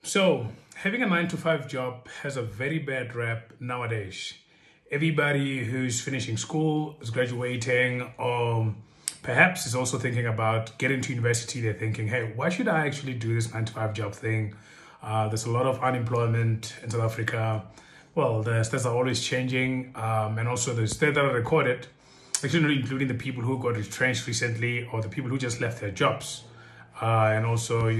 So, having a 9 to 5 job has a very bad rap nowadays. Everybody who's finishing school, is graduating, or perhaps is also thinking about getting to university, they're thinking, hey, why should I actually do this 9 to 5 job thing? There's a lot of unemployment in South Africa. Well, the stats are always changing, and also the stats that are recorded, actually not including the people who got retrenched recently or the people who just left their jobs. And also,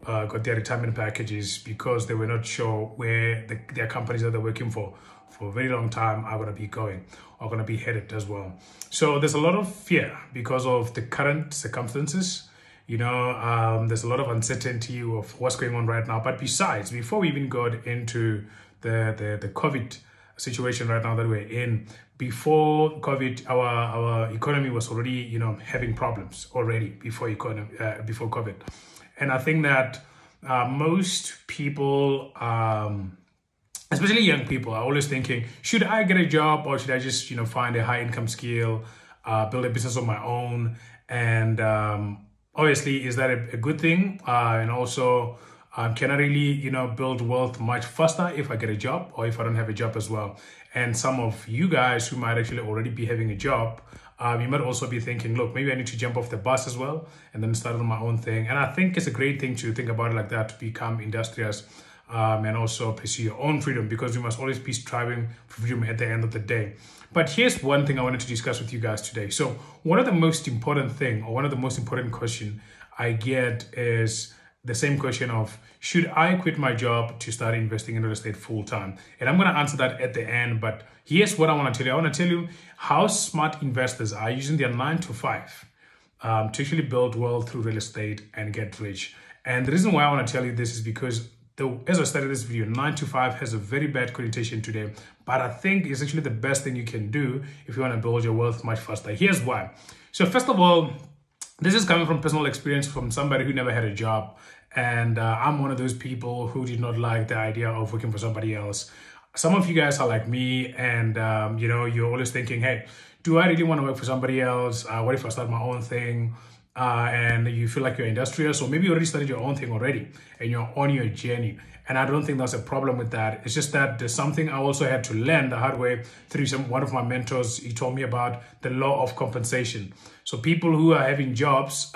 got their retirement packages because they were not sure where their companies that they're working for a very long time are going to be going or going to be headed as well. So there's a lot of fear because of the current circumstances. There's a lot of uncertainty of what's going on right now. But besides, before we even got into the COVID situation right now that we're in, before COVID, our economy was already, having problems already before COVID. And I think that most people, especially young people, are always thinking, should I get a job or should I just, find a high income skill, build a business of my own? And obviously, is that a good thing? And also, can I really, build wealth much faster if I get a job or if I don't have a job as well? And some of you guys who might actually already be having a job, you might also be thinking, look, maybe I need to jump off the bus as well and then start on my own thing. And I think it's a great thing to think about it like that, to become industrious and also pursue your own freedom, because we must always be striving for freedom at the end of the day. But here's one thing I wanted to discuss with you guys today. So one of the most important question I get is the same question of, should I quit my job to start investing in real estate full time? And I'm going to answer that at the end. But here's what I want to tell you. I want to tell you how smart investors are using their 9 to 5 to actually build wealth through real estate and get rich. And the reason why I want to tell you this is because as I started this video, 9 to 5 has a very bad connotation today, but I think it's actually the best thing you can do if you want to build your wealth much faster. Here's why. So first of all, this is coming from personal experience from somebody who never had a job. And I'm one of those people who did not like the idea of working for somebody else. Some of you guys are like me, and you're always thinking, hey, do I really want to work for somebody else? What if I start my own thing? And you feel like you're industrious, or maybe you already started your own thing already and you're on your journey. And I don't think there's a problem with that. It's just that there's something I also had to learn the hard way through one of my mentors. He told me about the law of compensation. So people who are having jobs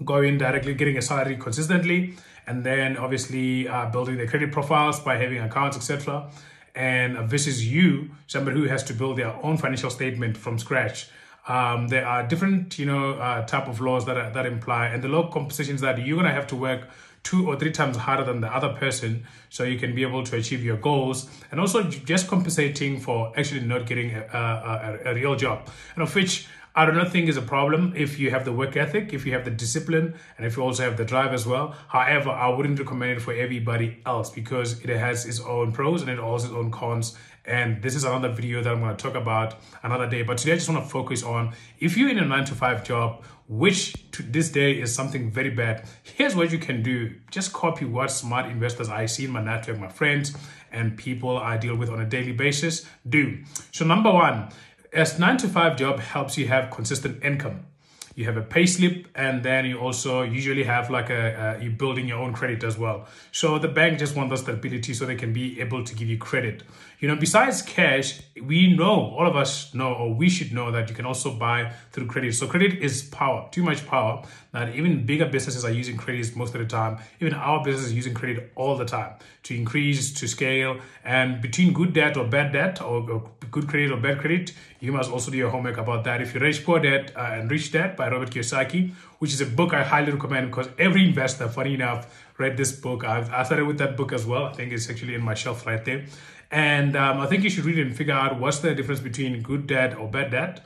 go in directly getting a salary consistently, and then obviously building their credit profiles by having accounts, etc. And versus you, somebody who has to build their own financial statement from scratch. There are different, type of laws that imply, and the law of compensation is that you're going to have to work 2 or 3 times harder than the other person so you can be able to achieve your goals, and also just compensating for actually not getting a real job, and of which I do not think is a problem if you have the work ethic, if you have the discipline, and if you also have the drive as well. However, I wouldn't recommend it for everybody else because it has its own pros and it also has its own cons. And this is another video that I'm going to talk about another day. But today I just want to focus on, if you're in a 9 to 5 job, which to this day is something very bad, here's what you can do. Just copy what smart investors I see in my network, my friends, and people I deal with on a daily basis do. So number one, as 9 to 5 job helps you have consistent income. You have a pay slip, and then you also usually have like you're building your own credit as well. So the bank just wants the stability so they can be able to give you credit. Besides cash, we know, all of us know, or we should know, that you can also buy through credit. So credit is power, too much power, that even bigger businesses are using credit most of the time. Even our business is using credit all the time to increase, to scale. And between good debt or bad debt, or good credit or bad credit, you must also do your homework about that. If you Rich Poor Dad and Rich Dad by Robert Kiyosaki, which is a book I highly recommend because every investor, funny enough, read this book. I started with that book as well. I think it's actually in my shelf right there. And I think you should read it and figure out what's the difference between good debt or bad debt,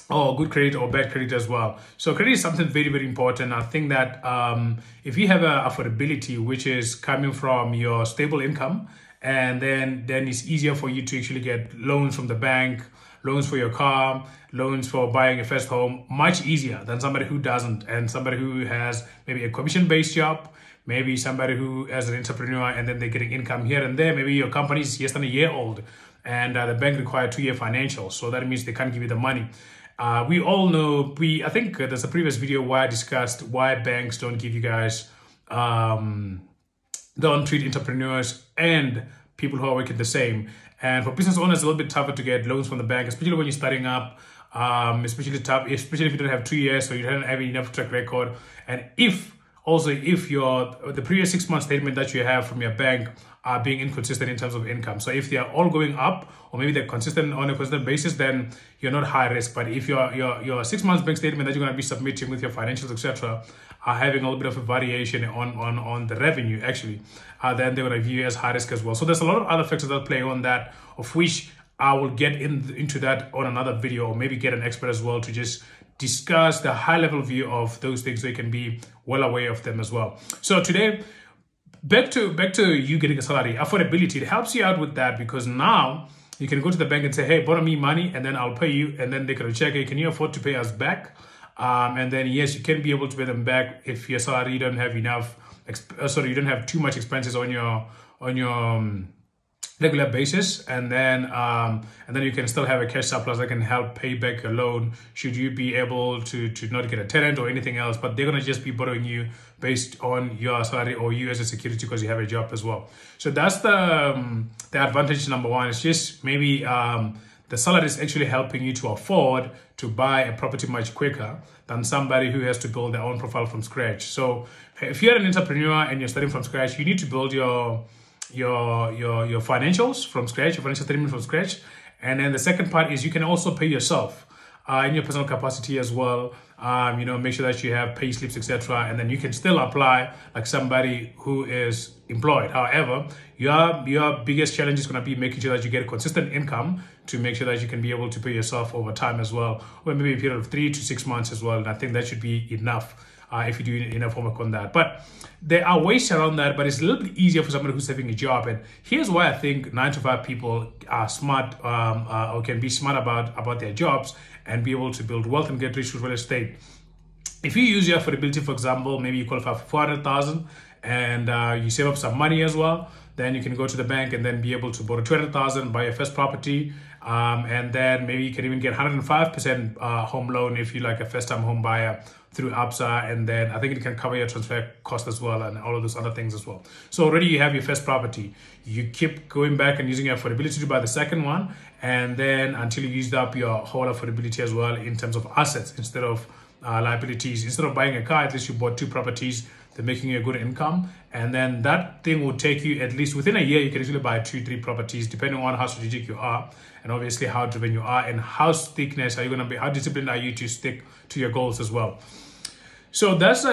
or good credit or bad credit as well. So credit is something very, very important. I think that if you have a affordability, which is coming from your stable income, and then it's easier for you to actually get loans from the bank, loans for your car, loans for buying a first home, much easier than somebody who doesn't, and somebody who has maybe a commission-based job, maybe somebody who is an entrepreneur and then they're getting income here and there. Maybe your company is less than a year old and the bank requires 2-year financials. So that means they can't give you the money. We all know, I think there's a previous video where I discussed why banks don't give you guys don't treat entrepreneurs and people who are working the same. And for business owners, it's a little bit tougher to get loans from the bank, especially when you're starting up. Especially if you don't have 2 years, so you don't have enough track record. And if the previous 6 month statement that you have from your bank are being inconsistent in terms of income. So if they are all going up, or maybe they're consistent on a consistent basis, then you're not high risk. But if your 6 months bank statement that you're going to be submitting with your financials, etc., are having a little bit of a variation on the revenue, actually, then they're going to view you as high risk as well. So there's a lot of other factors that play on that, of which I will get into that on another video, or maybe get an expert as well to just discuss the high level view of those things so you can be well aware of them as well. So today, back to you getting a salary, affordability, it helps you out with that, because now you can go to the bank and say, hey, borrow me money and then I'll pay you, and then they can check, hey, can you afford to pay us back? And then yes, you can be able to pay them back if your salary you don't have enough, you don't have too much expenses on your regular basis, and then you can still have a cash surplus that can help pay back your loan should you be able to not get a tenant or anything else. But they're gonna just be borrowing you based on your salary or you as a security because you have a job as well. So that's the advantage number one. It's just maybe the salary is actually helping you to afford to buy a property much quicker than somebody who has to build their own profile from scratch. So if you're an entrepreneur and you're starting from scratch, you need to build your financials from scratch, your financial statement from scratch. And then the second part is you can also pay yourself in your personal capacity as well. Make sure that you have pay slips, etc. And then you can still apply like somebody who is employed. However, your biggest challenge is going to be making sure that you get a consistent income to make sure that you can be able to pay yourself over time as well, or maybe a period of 3 to 6 months as well. And I think that should be enough if you do enough homework on that. But there are ways around that, but it's a little bit easier for somebody who's having a job. And here's why I think 9 to 5 people are smart or can be smart about their jobs and be able to build wealth and get rich with real estate. If you use your affordability, for example, maybe you qualify for 400,000 and you save up some money as well, then you can go to the bank and then be able to borrow 200,000, buy your first property, and then maybe you can even get 105% home loan if you're like a first-time home buyer through ABSA, and then I think it can cover your transfer cost as well and all of those other things as well. So already you have your first property. You keep going back and using your affordability to buy the second one, and then until you used up your whole affordability as well in terms of assets instead of liabilities. Instead of buying a car, at least you bought 2 properties. They're making you a good income, and then that thing will take you at least within a year. You can actually buy 2-3 properties depending on how strategic you are, and obviously how driven you are, and how stickness are you going to be, how disciplined are you to stick to your goals as well. So that's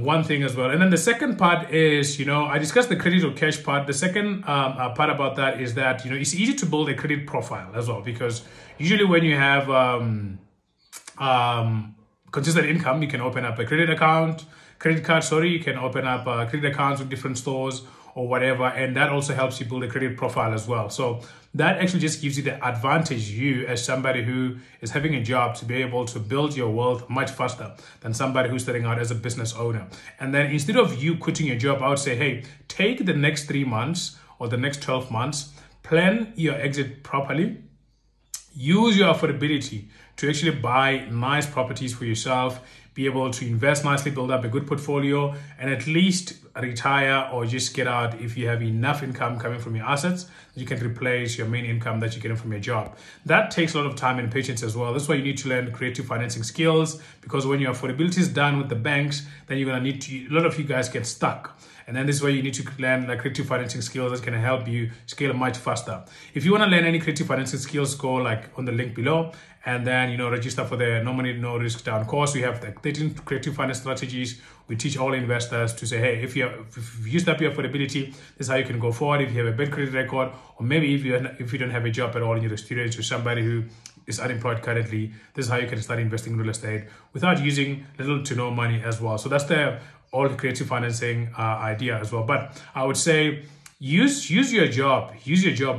one thing as well. And then the second part is, I discussed the credit or cash part. The second part about that is that, it's easy to build a credit profile as well, because usually when you have consistent income, you can open up a credit card, you can open up credit accounts with different stores or whatever, and that also helps you build a credit profile as well. So that actually just gives you the advantage, you as somebody who is having a job, to be able to build your wealth much faster than somebody who's starting out as a business owner. And then instead of you quitting your job, I would say, hey, take the next 3 months or the next 12 months, plan your exit properly, use your affordability to actually buy nice properties for yourself, be able to invest nicely, build up a good portfolio, and at least retire or just get out if you have enough income coming from your assets that you can replace your main income that you're getting from your job. That takes a lot of time and patience as well. That's why you need to learn creative financing skills, because when your affordability is done with the banks, then you're going to need to, a lot of you guys get stuck. And then this is where you need to learn like creative financing skills that can help you scale much faster. If you want to learn any creative financing skills, go like on the link below, and then register for the No Money No Risk Down course. We have the 13 creative finance strategies. We teach all investors to say, hey, if you've used up your affordability, this is how you can go forward. If you have a bad credit record, or maybe if you don't have a job at all and you're a student or somebody who is unemployed currently, this is how you can start investing in real estate without using little to no money as well. So that's the all creative financing idea as well. But I would say use your job,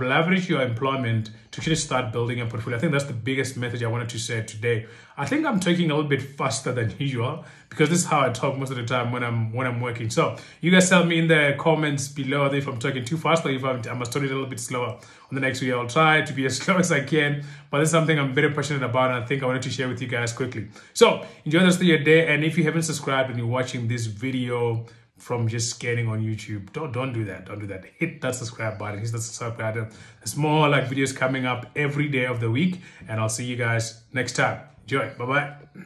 leverage your employment to actually start building a portfolio. I think that's the biggest message I wanted to say today. I think I'm talking a little bit faster than usual because this is how I talk most of the time when I'm working. So you guys tell me in the comments below if I'm talking too fast or if I must talk a little bit slower. On the next video, I'll try to be as slow as I can, but it's something I'm very passionate about, and I think I wanted to share with you guys quickly. So enjoy the rest of your day, and if you haven't subscribed and you're watching this video, from just scanning on YouTube. Don't do that. Don't do that. Hit that subscribe button. Hit that subscribe button. There's more like videos coming up every day of the week, and I'll see you guys next time. Enjoy. Bye-bye.